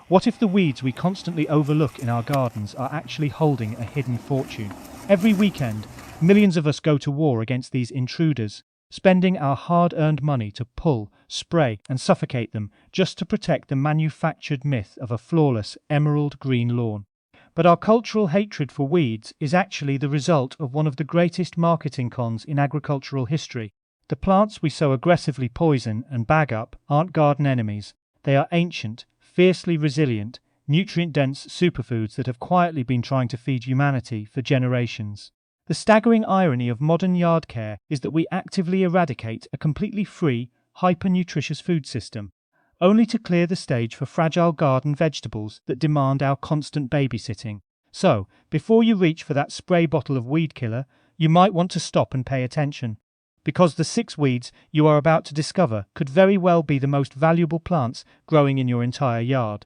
What if the weeds we constantly overlook in our gardens are actually holding a hidden fortune? Every weekend, millions of us go to war against these intruders, spending our hard-earned money to pull, spray, and suffocate them just to protect the manufactured myth of a flawless emerald green lawn. But our cultural hatred for weeds is actually the result of one of the greatest marketing cons in agricultural history. The plants we so aggressively poison and bag up aren't garden enemies. They are ancient, fiercely resilient, nutrient-dense superfoods that have quietly been trying to feed humanity for generations. The staggering irony of modern yard care is that we actively eradicate a completely free, hyper-nutritious food system, only to clear the stage for fragile garden vegetables that demand our constant babysitting. So, before you reach for that spray bottle of weed killer, you might want to stop and pay attention, because the 6 weeds you are about to discover could very well be the most valuable plants growing in your entire yard.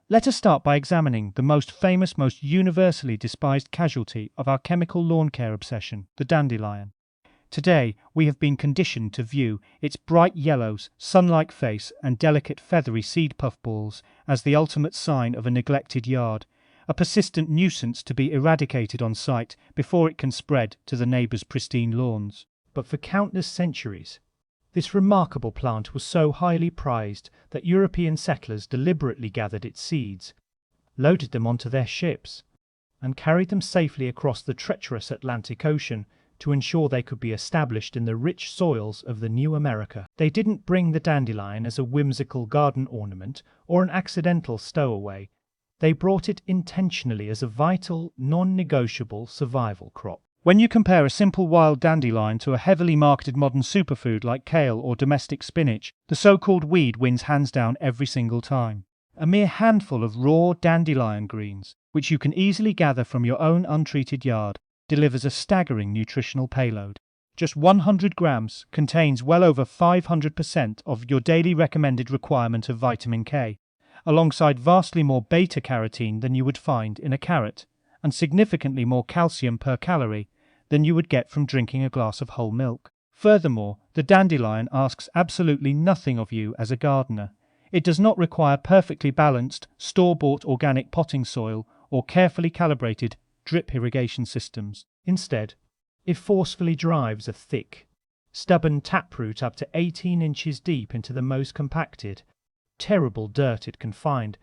Let us start by examining the most famous, most universally despised casualty of our chemical lawn care obsession, the dandelion. Today, we have been conditioned to view its bright yellows, sun-like face and delicate feathery seed puffballs as the ultimate sign of a neglected yard, a persistent nuisance to be eradicated on sight before it can spread to the neighbours' pristine lawns. But for countless centuries, this remarkable plant was so highly prized that European settlers deliberately gathered its seeds, loaded them onto their ships, and carried them safely across the treacherous Atlantic Ocean to ensure they could be established in the rich soils of the new America. They didn't bring the dandelion as a whimsical garden ornament or an accidental stowaway. They brought it intentionally as a vital, non-negotiable survival crop. When you compare a simple wild dandelion to a heavily marketed modern superfood like kale or domestic spinach, the so-called weed wins hands down every single time. A mere handful of raw dandelion greens, which you can easily gather from your own untreated yard, delivers a staggering nutritional payload. Just 100 grams contains well over 500% of your daily recommended requirement of vitamin K, alongside vastly more beta-carotene than you would find in a carrot, and significantly more calcium per calorie than you would get from drinking a glass of whole milk. Furthermore, the dandelion asks absolutely nothing of you as a gardener. It does not require perfectly balanced, store-bought organic potting soil or carefully calibrated drip irrigation systems. Instead, it forcefully drives a thick, stubborn taproot up to 18 inches deep into the most compacted, terrible dirt it can find,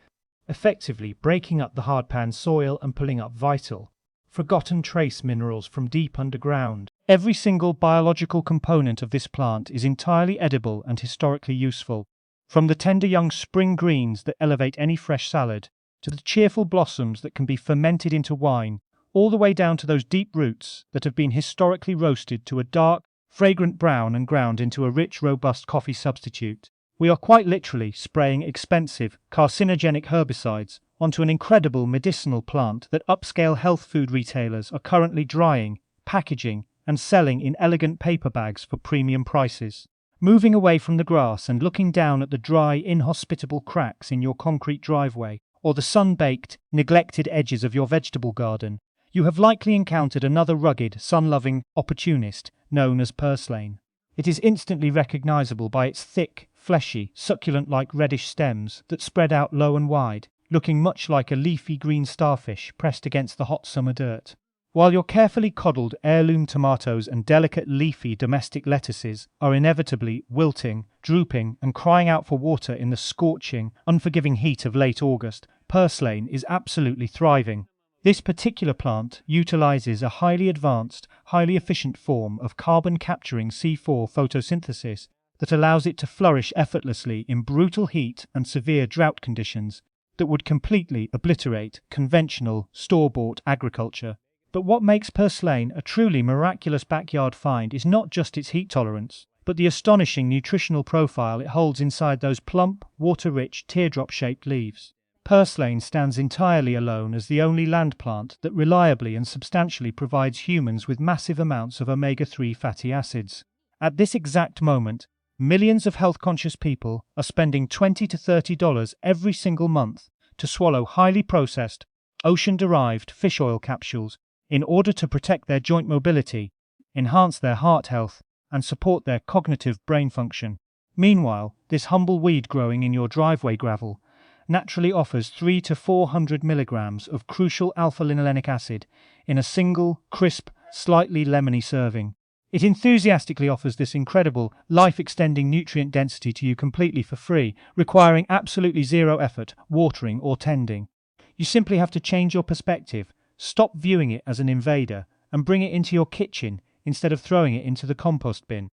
effectively breaking up the hardpan soil and pulling up vital, forgotten trace minerals from deep underground. Every single biological component of this plant is entirely edible and historically useful, from the tender young spring greens that elevate any fresh salad, to the cheerful blossoms that can be fermented into wine, all the way down to those deep roots that have been historically roasted to a dark, fragrant brown and ground into a rich, robust coffee substitute. We are quite literally spraying expensive, carcinogenic herbicides onto an incredible medicinal plant that upscale health food retailers are currently drying, packaging, and selling in elegant paper bags for premium prices. Moving away from the grass and looking down at the dry, inhospitable cracks in your concrete driveway, or the sun-baked, neglected edges of your vegetable garden, you have likely encountered another rugged, sun-loving opportunist known as Purslane. It is instantly recognizable by its thick, fleshy, succulent-like reddish stems that spread out low and wide, looking much like a leafy green starfish pressed against the hot summer dirt. While your carefully coddled heirloom tomatoes and delicate leafy domestic lettuces are inevitably wilting, drooping, and crying out for water in the scorching, unforgiving heat of late August, Purslane is absolutely thriving. This particular plant utilizes a highly advanced, highly efficient form of carbon-capturing C4 photosynthesis that allows it to flourish effortlessly in brutal heat and severe drought conditions that would completely obliterate conventional, store-bought agriculture. But what makes Purslane a truly miraculous backyard find is not just its heat tolerance, but the astonishing nutritional profile it holds inside those plump, water-rich, teardrop-shaped leaves. Purslane stands entirely alone as the only land plant that reliably and substantially provides humans with massive amounts of omega-3 fatty acids. At this exact moment, millions of health-conscious people are spending $20 to $30 every single month to swallow highly processed, ocean-derived fish oil capsules in order to protect their joint mobility, enhance their heart health, and support their cognitive brain function. Meanwhile, this humble weed growing in your driveway gravel naturally offers 3 to 400 milligrams of crucial alpha-linolenic acid in a single, crisp, slightly lemony serving. It enthusiastically offers this incredible, life-extending nutrient density to you completely for free, requiring absolutely zero effort, watering or tending. You simply have to change your perspective, stop viewing it as an invader, and bring it into your kitchen instead of throwing it into the compost bin.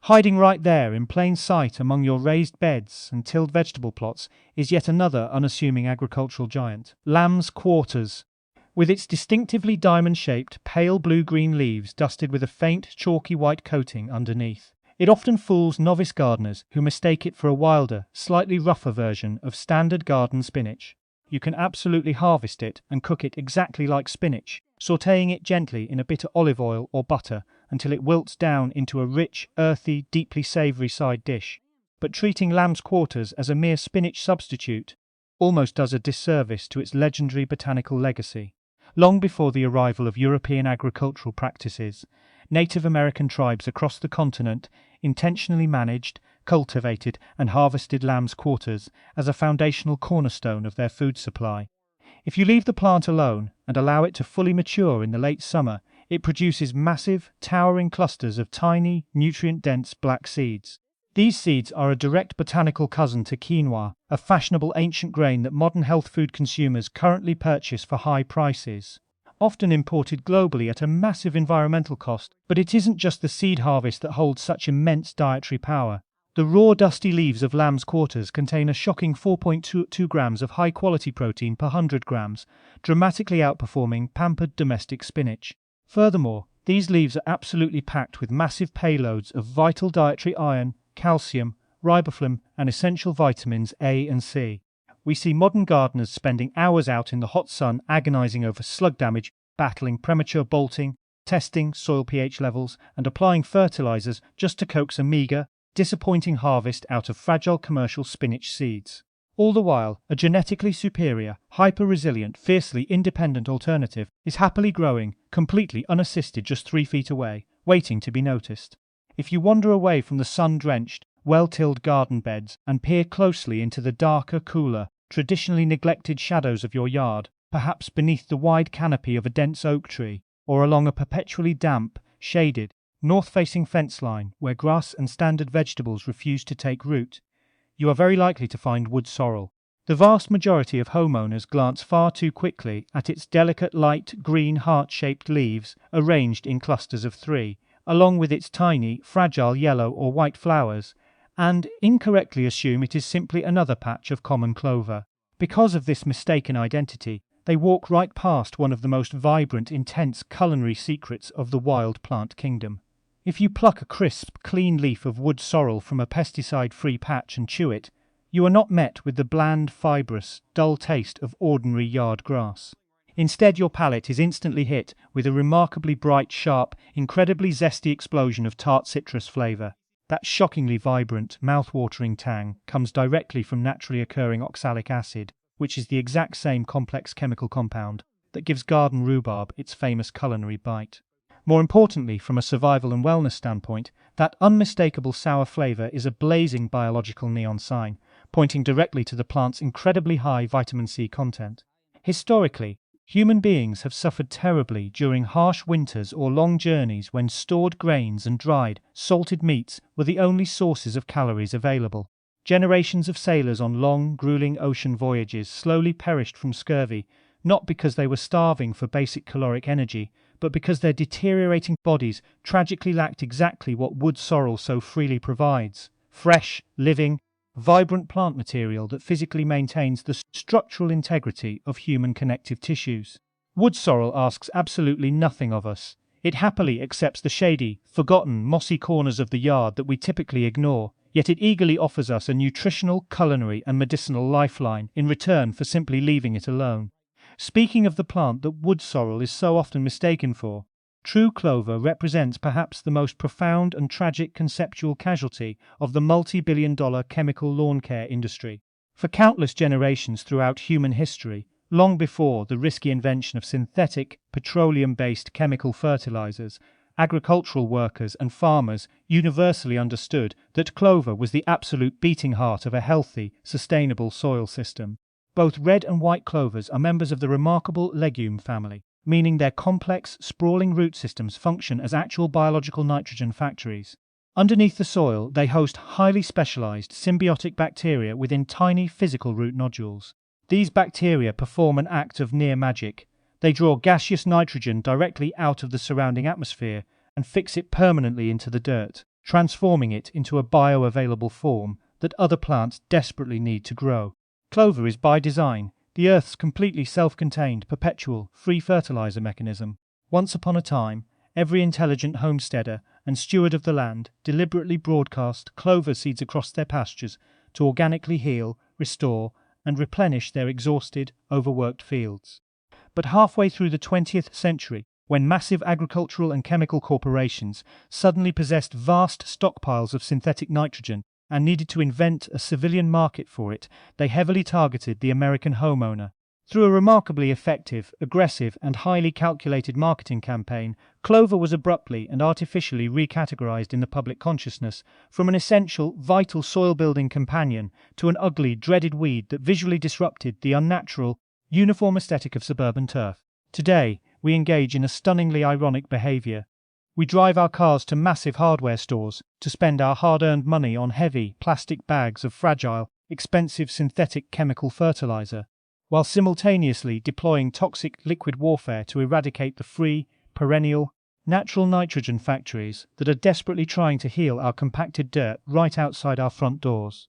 Hiding right there in plain sight among your raised beds and tilled vegetable plots is yet another unassuming agricultural giant, lamb's quarters. With its distinctively diamond-shaped, pale blue-green leaves dusted with a faint, chalky white coating underneath. It often fools novice gardeners who mistake it for a wilder, slightly rougher version of standard garden spinach. You can absolutely harvest it and cook it exactly like spinach, sautéing it gently in a bit of olive oil or butter until it wilts down into a rich, earthy, deeply savoury side dish. But treating lamb's quarters as a mere spinach substitute almost does a disservice to its legendary botanical legacy. Long before the arrival of European agricultural practices, Native American tribes across the continent intentionally managed, cultivated and harvested lamb's quarters as a foundational cornerstone of their food supply. If you leave the plant alone and allow it to fully mature in the late summer, it produces massive, towering clusters of tiny, nutrient-dense black seeds. These seeds are a direct botanical cousin to quinoa, a fashionable ancient grain that modern health food consumers currently purchase for high prices, often imported globally at a massive environmental cost. But it isn't just the seed harvest that holds such immense dietary power. The raw, dusty leaves of lamb's quarters contain a shocking 4.22 grams of high-quality protein per 100 grams, dramatically outperforming pampered domestic spinach. Furthermore, these leaves are absolutely packed with massive payloads of vital dietary iron, calcium, riboflavin, and essential vitamins A and C. We see modern gardeners spending hours out in the hot sun agonizing over slug damage, battling premature bolting, testing soil pH levels, and applying fertilizers just to coax a meager, disappointing harvest out of fragile commercial spinach seeds. All the while, a genetically superior, hyper-resilient, fiercely independent alternative is happily growing, completely unassisted just 3 feet away, waiting to be noticed. If you wander away from the sun-drenched, well-tilled garden beds and peer closely into the darker, cooler, traditionally neglected shadows of your yard, perhaps beneath the wide canopy of a dense oak tree, or along a perpetually damp, shaded, north-facing fence line where grass and standard vegetables refuse to take root, you are very likely to find wood sorrel. The vast majority of homeowners glance far too quickly at its delicate light green heart-shaped leaves arranged in clusters of 3, along with its tiny, fragile yellow or white flowers, and incorrectly assume it is simply another patch of common clover. Because of this mistaken identity, they walk right past one of the most vibrant, intense culinary secrets of the wild plant kingdom. If you pluck a crisp, clean leaf of wood sorrel from a pesticide-free patch and chew it, you are not met with the bland, fibrous, dull taste of ordinary yard grass. Instead, your palate is instantly hit with a remarkably bright, sharp, incredibly zesty explosion of tart citrus flavor. That shockingly vibrant, mouth-watering tang comes directly from naturally occurring oxalic acid, which is the exact same complex chemical compound that gives garden rhubarb its famous culinary bite. More importantly, from a survival and wellness standpoint, that unmistakable sour flavor is a blazing biological neon sign, pointing directly to the plant's incredibly high vitamin C content. Historically, human beings have suffered terribly during harsh winters or long journeys when stored grains and dried, salted meats were the only sources of calories available. Generations of sailors on long, grueling ocean voyages slowly perished from scurvy, not because they were starving for basic caloric energy, but because their deteriorating bodies tragically lacked exactly what wood sorrel so freely provides: fresh, living, vibrant plant material that physically maintains the structural integrity of human connective tissues. Wood sorrel asks absolutely nothing of us. It happily accepts the shady, forgotten, mossy corners of the yard that we typically ignore, yet it eagerly offers us a nutritional, culinary and medicinal lifeline in return for simply leaving it alone. Speaking of the plant that wood sorrel is so often mistaken for, true clover represents perhaps the most profound and tragic conceptual casualty of the multi-billion-dollar chemical lawn care industry. For countless generations throughout human history, long before the risky invention of synthetic, petroleum-based chemical fertilizers, agricultural workers and farmers universally understood that clover was the absolute beating heart of a healthy, sustainable soil system. Both red and white clovers are members of the remarkable legume family, meaning their complex, sprawling root systems function as actual biological nitrogen factories. Underneath the soil, they host highly specialized symbiotic bacteria within tiny physical root nodules. These bacteria perform an act of near magic. They draw gaseous nitrogen directly out of the surrounding atmosphere and fix it permanently into the dirt, transforming it into a bioavailable form that other plants desperately need to grow. Clover is by design the Earth's completely self-contained, perpetual, free fertilizer mechanism. Once upon a time, every intelligent homesteader and steward of the land deliberately broadcast clover seeds across their pastures to organically heal, restore, and replenish their exhausted, overworked fields. But halfway through the 20th century, when massive agricultural and chemical corporations suddenly possessed vast stockpiles of synthetic nitrogen and needed to invent a civilian market for it, they heavily targeted the American homeowner. Through a remarkably effective, aggressive, and highly calculated marketing campaign, clover was abruptly and artificially recategorized in the public consciousness from an essential, vital soil-building companion to an ugly, dreaded weed that visually disrupted the unnatural, uniform aesthetic of suburban turf. Today, we engage in a stunningly ironic behavior. We drive our cars to massive hardware stores to spend our hard-earned money on heavy, plastic bags of fragile, expensive synthetic chemical fertilizer, while simultaneously deploying toxic liquid warfare to eradicate the free, perennial, natural nitrogen factories that are desperately trying to heal our compacted dirt right outside our front doors.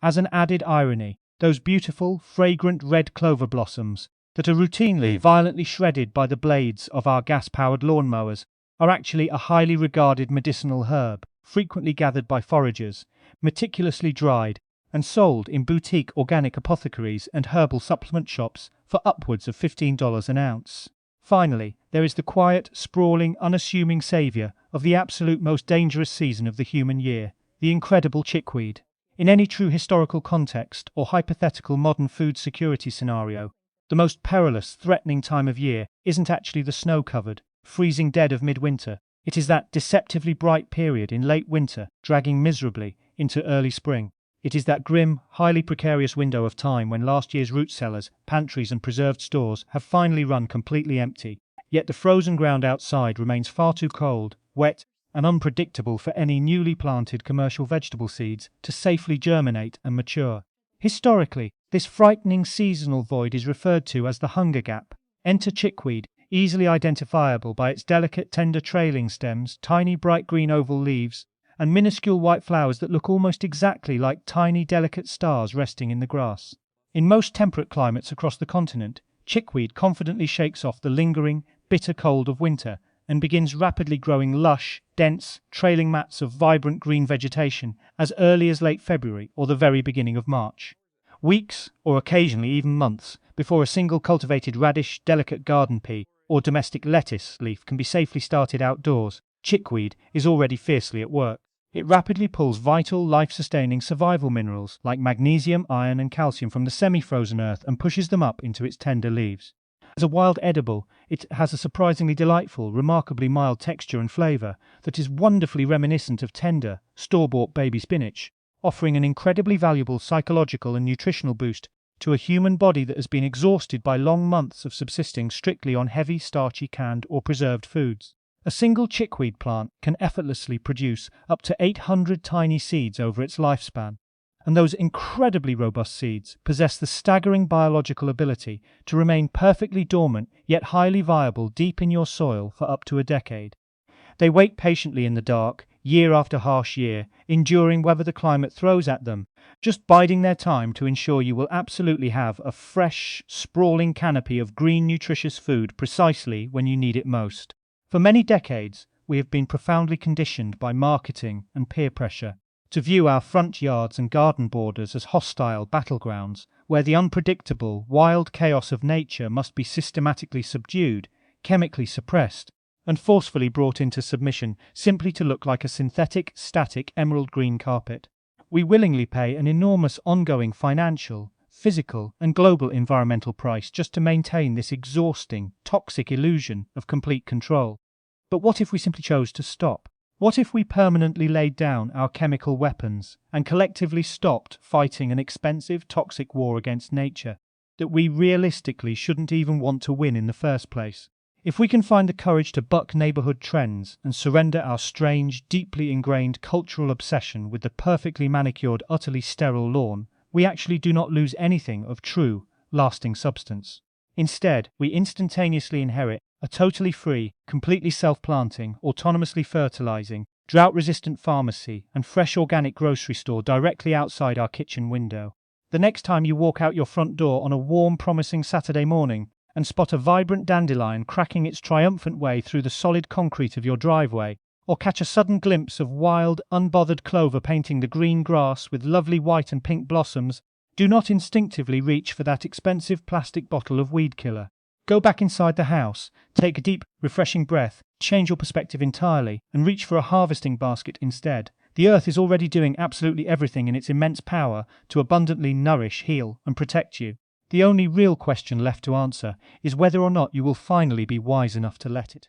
As an added irony, those beautiful, fragrant red clover blossoms that are routinely violently shredded by the blades of our gas-powered lawnmowers are actually a highly regarded medicinal herb, frequently gathered by foragers, meticulously dried, and sold in boutique organic apothecaries and herbal supplement shops for upwards of $15 an ounce. Finally, there is the quiet, sprawling, unassuming saviour of the absolute most dangerous season of the human year, the incredible chickweed. In any true historical context or hypothetical modern food security scenario, the most perilous, threatening time of year isn't actually the snow-covered, freezing dead of midwinter. It is that deceptively bright period in late winter, dragging miserably into early spring. It is that grim, highly precarious window of time when last year's root cellars, pantries and preserved stores have finally run completely empty, yet the frozen ground outside remains far too cold, wet, and unpredictable for any newly planted commercial vegetable seeds to safely germinate and mature. Historically, this frightening seasonal void is referred to as the hunger gap. Enter chickweed, easily identifiable by its delicate, tender trailing stems, tiny bright green oval leaves, and minuscule white flowers that look almost exactly like tiny, delicate stars resting in the grass. In most temperate climates across the continent, chickweed confidently shakes off the lingering, bitter cold of winter and begins rapidly growing lush, dense, trailing mats of vibrant green vegetation as early as late February or the very beginning of March. Weeks, or occasionally even months, before a single cultivated radish, delicate garden pea, or domestic lettuce leaf can be safely started outdoors, chickweed is already fiercely at work. It rapidly pulls vital, life-sustaining survival minerals like magnesium, iron and calcium from the semi-frozen earth and pushes them up into its tender leaves. As a wild edible, it has a surprisingly delightful, remarkably mild texture and flavour that is wonderfully reminiscent of tender, store-bought baby spinach, offering an incredibly valuable psychological and nutritional boost to a human body that has been exhausted by long months of subsisting strictly on heavy, starchy, canned or preserved foods. A single chickweed plant can effortlessly produce up to 800 tiny seeds over its lifespan, and those incredibly robust seeds possess the staggering biological ability to remain perfectly dormant yet highly viable deep in your soil for up to a decade. They wait patiently in the dark, year after harsh year, enduring whatever the climate throws at them, just biding their time to ensure you will absolutely have a fresh, sprawling canopy of green, nutritious food precisely when you need it most. For many decades, we have been profoundly conditioned by marketing and peer pressure to view our front yards and garden borders as hostile battlegrounds, where the unpredictable, wild chaos of nature must be systematically subdued, chemically suppressed, and forcefully brought into submission simply to look like a synthetic, static, emerald green carpet. We willingly pay an enormous ongoing financial, physical, and global environmental price just to maintain this exhausting, toxic illusion of complete control. But what if we simply chose to stop? What if we permanently laid down our chemical weapons and collectively stopped fighting an expensive, toxic war against nature? that we realistically shouldn't even want to win in the first place. If we can find the courage to buck neighborhood trends and surrender our strange, deeply ingrained cultural obsession with the perfectly manicured, utterly sterile lawn, we actually do not lose anything of true, lasting substance. Instead, we instantaneously inherit a totally free, completely self-planting, autonomously fertilizing, drought-resistant pharmacy and fresh organic grocery store directly outside our kitchen window. The next time you walk out your front door on a warm, promising Saturday morning and spot a vibrant dandelion cracking its triumphant way through the solid concrete of your driveway, or catch a sudden glimpse of wild, unbothered clover painting the green grass with lovely white and pink blossoms, do not instinctively reach for that expensive plastic bottle of weed killer. Go back inside the house, take a deep, refreshing breath, change your perspective entirely, and reach for a harvesting basket instead. The earth is already doing absolutely everything in its immense power to abundantly nourish, heal, and protect you. The only real question left to answer is whether or not you will finally be wise enough to let it.